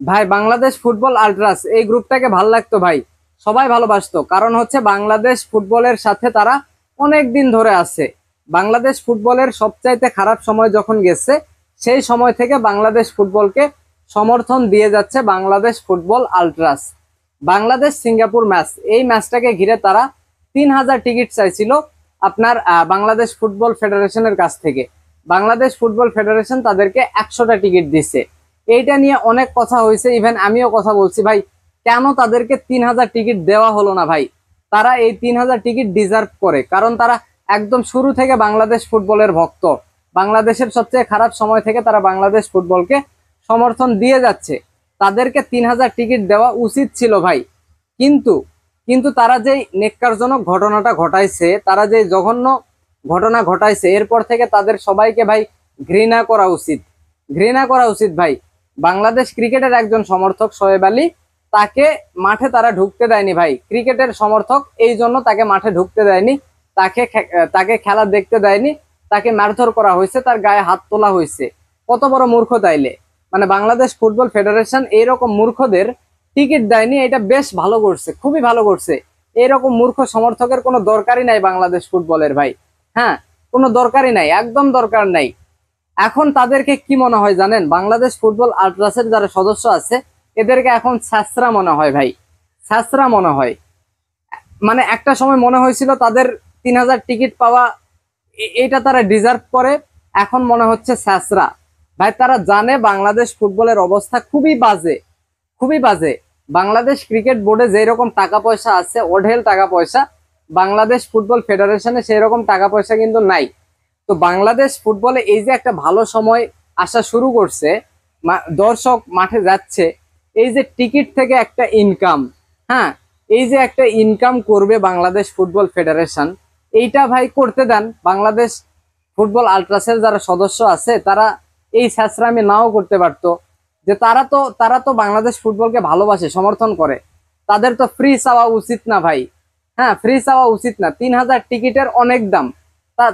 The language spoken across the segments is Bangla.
ভাই বাংলাদেশ ফুটবল আল্ট্রাস এই গ্রুপটাকে ভালো লাগতো ভাই, সবাই ভালোবাসতো। কারণ হচ্ছে বাংলাদেশ ফুটবলের সাথে তারা অনেক দিন ধরে আছে। বাংলাদেশ ফুটবলের সবচাইতে খারাপ সময় যখন গেছে, সেই সময় থেকে বাংলাদেশ ফুটবলকে সমর্থন দিয়ে যাচ্ছে Bangladesh football আল্ট্রাস। Bangladesh Singapore match, এই ম্যাচটাকে ঘিরে তারা 3,000 টিকিট চাইছিল আপনার বাংলাদেশ ফুটবল ফেডারেশনের কাছ থেকে। বাংলাদেশ ফুটবল ফেডারেশন তাদেরকে 100টা টিকিট দিচ্ছে। এইটা নিয়ে অনেক কথা হয়েছে, ইভেন আমিও কথা বলছি ভাই, কেন তাদেরকে 3,000 টিকিট দেওয়া হলো না ভাই। তারা এই 3,000 টিকিট ডিজার্ভ করে, কারণ তারা একদম শুরু থেকে বাংলাদেশ ফুটবলের ভক্ত। বাংলাদেশের সবচেয়ে খারাপ সময় থেকে তারা বাংলাদেশ ফুটবলকে সমর্থন দিয়ে যাচ্ছে। তাদেরকে 3,000 টিকিট দেওয়া উচিত ছিল ভাই। কিন্তু কিন্তু তারা যে নেক্কারজনক ঘটনাটা ঘটাইছে, তারা যে জঘন্য ঘটনা ঘটাইছে, এরপর থেকে তাদের সবাইকে ভাই ঘৃণা করা উচিত। ঘৃণা করা উচিত ভাই। বাংলাদেশ ক্রিকেটের একজন সমর্থক শোয়েব আলী, তাকে মাঠে তারা ঢুকতে দেয়নি ভাই। ক্রিকেটের সমর্থক, এই জন্য তাকে মাঠে ঢুকতে দেয়নি, তাকে খেলা দেখতে দেয়নি, তাকে মারধর করা হয়েছে, তার গায়ে হাত তোলা হয়েছে। কত বড় মূর্খ তাইলে! মানে বাংলাদেশ ফুটবল ফেডারেশন এইরকম মূর্খদের টিকিট দেয়নি, এটা বেশ ভালো করছে, খুবই ভালো করছে। এরকম মূর্খ সমর্থকের কোনো দরকারই নাই বাংলাদেশ ফুটবলের ভাই। হ্যাঁ, কোনো দরকারই নাই, একদম দরকার নাই। এখন তাদেরকে কি মনে হয় জানেন? বাংলাদেশ ফুটবল আল্ট্রাসের যারা সদস্য আছে, এদেরকে এখন ছ্যাঁচড়া মনে হয় ভাই, ছ্যাঁচড়া মনে হয়। মানে একটা সময় মনে হয়েছিল তাদের 3,000 টিকিট পাওয়া এটা তারা ডিজার্ভ করে, এখন মনে হচ্ছে ছ্যাঁচড়া। ভাই তারা জানে বাংলাদেশ ফুটবলের অবস্থা খুবই বাজে, খুবই বাজে। বাংলাদেশ ক্রিকেট বোর্ডে যেই রকম টাকা পয়সা আছে, অঢেল টাকা পয়সা, বাংলাদেশ ফুটবল ফেডারেশনে সেই রকম টাকা পয়সা কিন্তু নাই। তো বাংলাদেশ ফুটবলে এই যে একটা ভালো সময় আসা শুরু করছে, দর্শক মাঠে যাচ্ছে, এই যে টিকিট থেকে একটা ইনকাম, হ্যাঁ, এই যে একটা ইনকাম করবে বাংলাদেশ ফুটবল ফেডারেশন, এইটা ভাই করতে দেন। বাংলাদেশ ফুটবল আল্ট্রাসের যারা সদস্য আছে, তারা এই ছ্যাঁচড়ামি নাও করতে পারতো। যে তারা তো বাংলাদেশ ফুটবলকে ভালোবাসে, সমর্থন করে, তাদের তো ফ্রি চাওয়া উচিত না ভাই। হ্যাঁ, ফ্রি চাওয়া উচিত না। 3,000 টিকিটের অনেক দাম,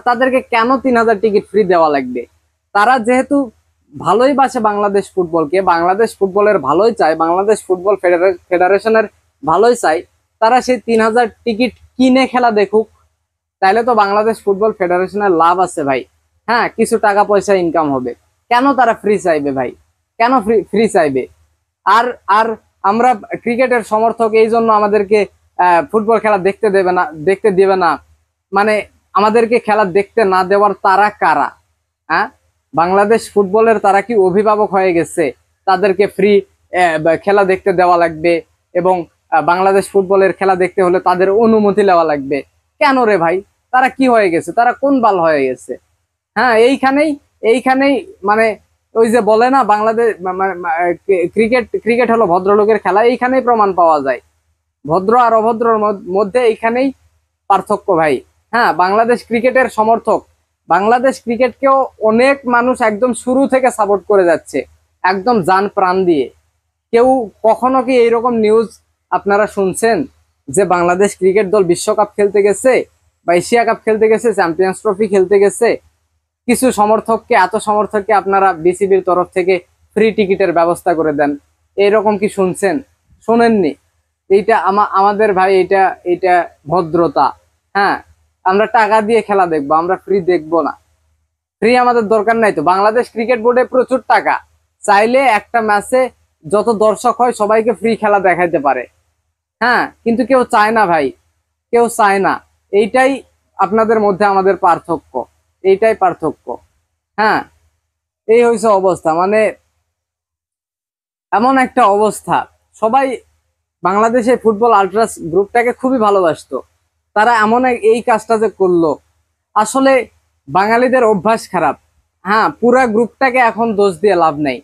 তাদেরকে কেন 3,000 টিকিট ফ্রি দেওয়া লাগবে? তারা যেহেতু ভালোই বাসে বাংলাদেশ ফুটবলকে, বাংলাদেশ ফুটবলের ভালোই চায়, বাংলাদেশ ফুটবল ফেডারেশনের ভালোই চায়, তারা সেই 3,000 টিকিট কিনে খেলা দেখুক। তাইলে তো বাংলাদেশ ফুটবল ফেডারেশনের লাভ আছে ভাই। হ্যাঁ, কিছু টাকা পয়সা ইনকাম হবে। কেন তারা ফ্রি চাইবে ভাই? কেন ফ্রি ফ্রি চাইবে? আর আর আমরা ক্রিকেটের সমর্থক, এই জন্য আমাদেরকে ফুটবল খেলা দেখতে দেবে না, দেখতে দিবে না। মানে আমাদেরকে খেলা দেখতে না দেওয়ার তারা কারা? হ্যাঁ, বাংলাদেশ ফুটবলের তারা কি অভিভাবক হয়ে গেছে? তাদেরকে ফ্রি খেলা দেখতে দেওয়া লাগবে, এবং বাংলাদেশ ফুটবলের খেলা দেখতে হলে তাদের অনুমতি নেওয়া লাগবে। কেন রে ভাই? তারা কি হয়ে গেছে? তারা কোন বাল হয়ে গেছে? হ্যাঁ, এইখানেই এইখানেই মানে ওই যে বলে না, বাংলাদেশ ক্রিকেট ক্রিকেট হলো ভদ্রলোকের খেলা, এইখানেই প্রমাণ পাওয়া যায়। ভদ্র আর অভদ্রর মধ্যে এইখানেই পার্থক্য ভাই। হ্যাঁ, বাংলাদেশ ক্রিকেটের সমর্থক, বাংলাদেশ ক্রিকেটকেও অনেক মানুষ একদম শুরু থেকে সাপোর্ট করে যাচ্ছে, একদম জান প্রাণ দিয়ে। কেউ কখনো কি এইরকম নিউজ আপনারা শুনছেন যে বাংলাদেশ ক্রিকেট দল বিশ্বকাপ খেলতে গেছে, বা এশিয়া কাপ খেলতে গেছে, চ্যাম্পিয়ন্স ট্রফি খেলতে গেছে, কিছু সমর্থককে, এত সমর্থককে আপনারা বিসিবির তরফ থেকে ফ্রি টিকিটের ব্যবস্থা করে দেন? এরকম কি শুনছেন? শোনেননি। এইটা আমাদের ভাই, এটা এটা ভদ্রতা। হ্যাঁ, আমরা টাকা দিয়ে খেলা দেখবো, আমরা ফ্রি দেখবো না। ফ্রি আমাদের দরকার নাই তো। বাংলাদেশ ক্রিকেট বোর্ডে প্রচুর টাকা, চাইলে একটা ম্যাচে যত দর্শক হয় সবাইকে ফ্রি খেলা দেখাইতে পারে। হ্যাঁ, কিন্তু কেউ চায় না ভাই, কেউ চায় না। এইটাই আপনাদের মধ্যে আমাদের পার্থক্য, এইটাই পার্থক্য। হ্যাঁ, এই হয়েছে অবস্থা। মানে এমন একটা অবস্থা, সবাই বাংলাদেশে ফুটবল আল্ট্রাস গ্রুপটাকে খুবই ভালোবাসতো। তারা এমন এই কাজটা যে করলো, আসলে বাঙালিদের অভ্যাস খারাপ। হ্যাঁ, পুরা গ্রুপটাকে এখন দোষ দিয়ে লাভ নেই।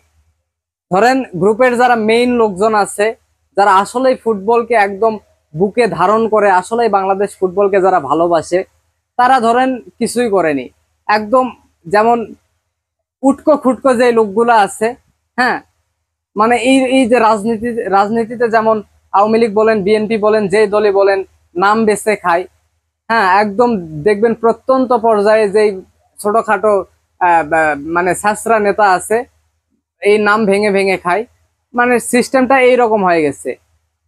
ধরেন গ্রুপের যারা মেইন লোকজন আছে, যারা আসলেই ফুটবলকে একদম বুকে ধারণ করে, আসলেই বাংলাদেশ ফুটবলকে যারা ভালোবাসে, তারা ধরেন কিছুই করেনি। একদম যেমন উটকো খুটকো যে লোকগুলা আছে, হ্যাঁ, মানে এই এই যে রাজনীতিতে যেমন আওয়ামী লীগ বলেন, বিএনপি বলেন, যে দলই বলেন, নাম বেচে খায়। হ্যাঁ, একদম দেখবেন প্রত্যন্ত পর্যায়ে যেই ছোটখাটো মানে ছাত্রা নেতা আছে, এই নাম ভেঙে ভেঙে খায়। মানে সিস্টেমটা এইরকম হয়ে গেছে।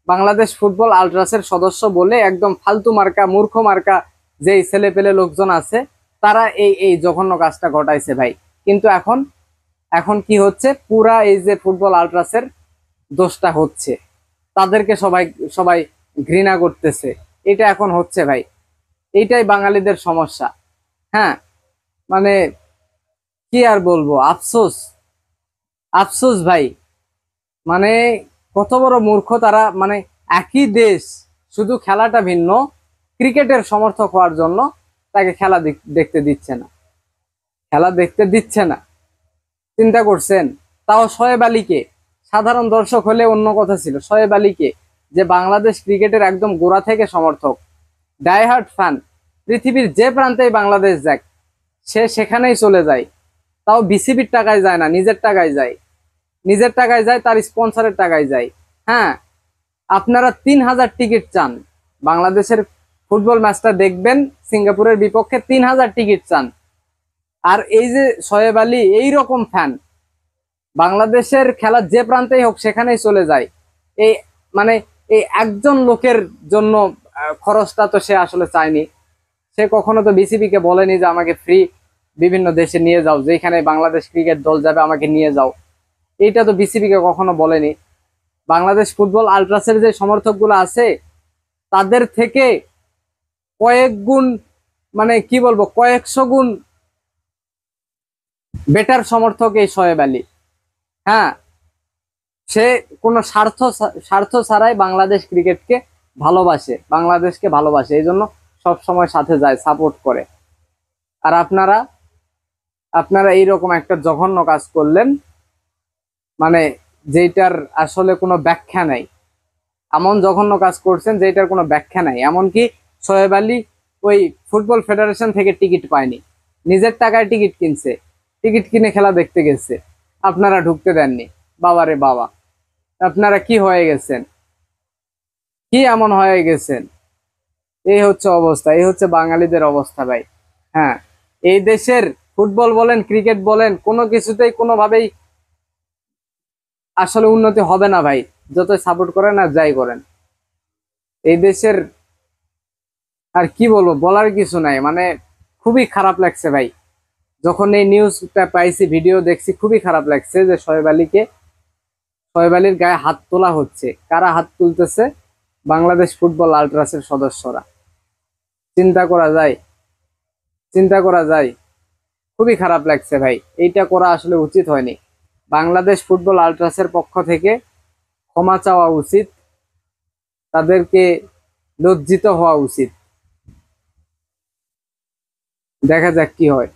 বাংলাদেশ ফুটবল আল্ট্রাসের সদস্য বলে একদম ফালতু মার্কা, মূর্খ মার্কা যেই ছেলে পেলে লোকজন আছে, তারা এই এই জঘন্য কাজটা ঘটাইছে ভাই। কিন্তু এখন এখন কি হচ্ছে, পুরা এই যে ফুটবল আল্ট্রাসের দোষটা হচ্ছে, তাদেরকে সবাই সবাই ঘৃণা করতেছে। এটা এখন হচ্ছে ভাই, এইটাই বাঙালিদের সমস্যা। হ্যাঁ, মানে কি আর বলবো, আফসোস, আফসোস ভাই। মানে কত বড় মূর্খ তারা, মানে একই দেশ, শুধু খেলাটা ভিন্ন, ক্রিকেটের সমর্থক হওয়ার জন্য তাকে খেলা দেখতে দিচ্ছে না, খেলা দেখতে দিচ্ছে না। চিন্তা করছেন? তাও শোয়েব আলীকে, সাধারণ দর্শক হলে অন্য কথা ছিল, শোয়েব আলীকে যে বাংলাদেশ ক্রিকেটের একদম গোড়া থেকে সমর্থক, ডাইহার্ট ফ্যান, পৃথিবীর যে প্রান্তেই বাংলাদেশ যাক সে সেখানেই চলে যায়। তাও বিসিবির টাকায় যায় না, নিজের টাকায় যায়, নিজের টাকায় যায়, তার স্পন্সরের টাকায় যায়। হ্যাঁ, আপনারা 3000 টিকিট চান বাংলাদেশের ফুটবল ম্যাচটা দেখবেন, সিঙ্গাপুরের বিপক্ষে 3000 টিকিট চান। আর এই যে শোয়েব আলী এইরকম ফ্যান, বাংলাদেশের খেলা যে প্রান্তেই হোক সেখানেই চলে যায়। এই মানে এই একজন লোকের জন্য খরচটা তো সে আসলে চায়নি। সে কখনো তো বিসিবি কে বলেনি যে আমাকে ফ্রি বিভিন্ন দেশে নিয়ে যাও, যেখানে বাংলাদেশ ক্রিকেট দল যাবে আমাকে নিয়ে যাও। এইটা তো বিসিবি কে কখনো বলেনি। বাংলাদেশ ফুটবল আল্ট্রাসের যে সমর্থক গুলো আছে, তাদের থেকে কয়েক গুণ, মানে কি বলবো, কয়েকশো গুণ বেটার সমর্থক এই শোয়েব আলী। হ্যাঁ, সে কোনো স্বার্থ ছাড়াই বাংলাদেশ ক্রিকেটকে ভালোবাসে, বাংলাদেশকে ভালোবাসে, এই জন্য সব সময় সাথে যায়, সাপোর্ট করে। আর আপনারা আপনারা এইরকম একটা জঘন্য কাজ করলেন, মানে যেটার আসলে কোনো ব্যাখ্যা নাই। এমন জঘন্য কাজ করছেন যেটার কোনো ব্যাখ্যা নাই। এমনকি শোয়েব আলী ওই ফুটবল ফেডারেশন থেকে টিকিট পায়নি, নিজের টাকায় টিকিট কিনছে, টিকিট কিনে খেলা দেখতে গেছে, আপনারা ঢুকতে দেননি। বাবারে বাবা, আপনারা কি হয়ে গেছেন, কি এমন হয়ে গেছেন? এই হচ্ছে অবস্থা, এই হচ্ছে বাঙালিদের অবস্থা ভাই। হ্যাঁ, এই দেশের ফুটবল বলেন, ক্রিকেট বলেন, কোনো কিছুতেই কোনোভাবেই আসলে উন্নতি হবে না ভাই, যতই সাপোর্ট করেন আর যাই করেন। এই দেশের আর কি বলবো, বলার কিছু নাই। মানে খুবই খারাপ লাগছে ভাই, যখন এই নিউজটা পাইছি, ভিডিও দেখছি, খুবই খারাপ লাগছে যে শোয়েব আলীর গায়ে হাত তোলা হচ্ছে। কারা হাত তুলতেছে? বাংলাদেশ ফুটবল আল্ট্রাসের সদস্যরা। চিন্তা করা যায়, চিন্তা করা যায়। খুবই খারাপ লাগছে ভাই, এইটা করা আসলে উচিত হয়নি। বাংলাদেশ ফুটবল আল্ট্রাসের পক্ষ থেকে ক্ষমা চাওয়া উচিত, তাদেরকে লজ্জিত হওয়া উচিত। দেখা যাক কি হয়।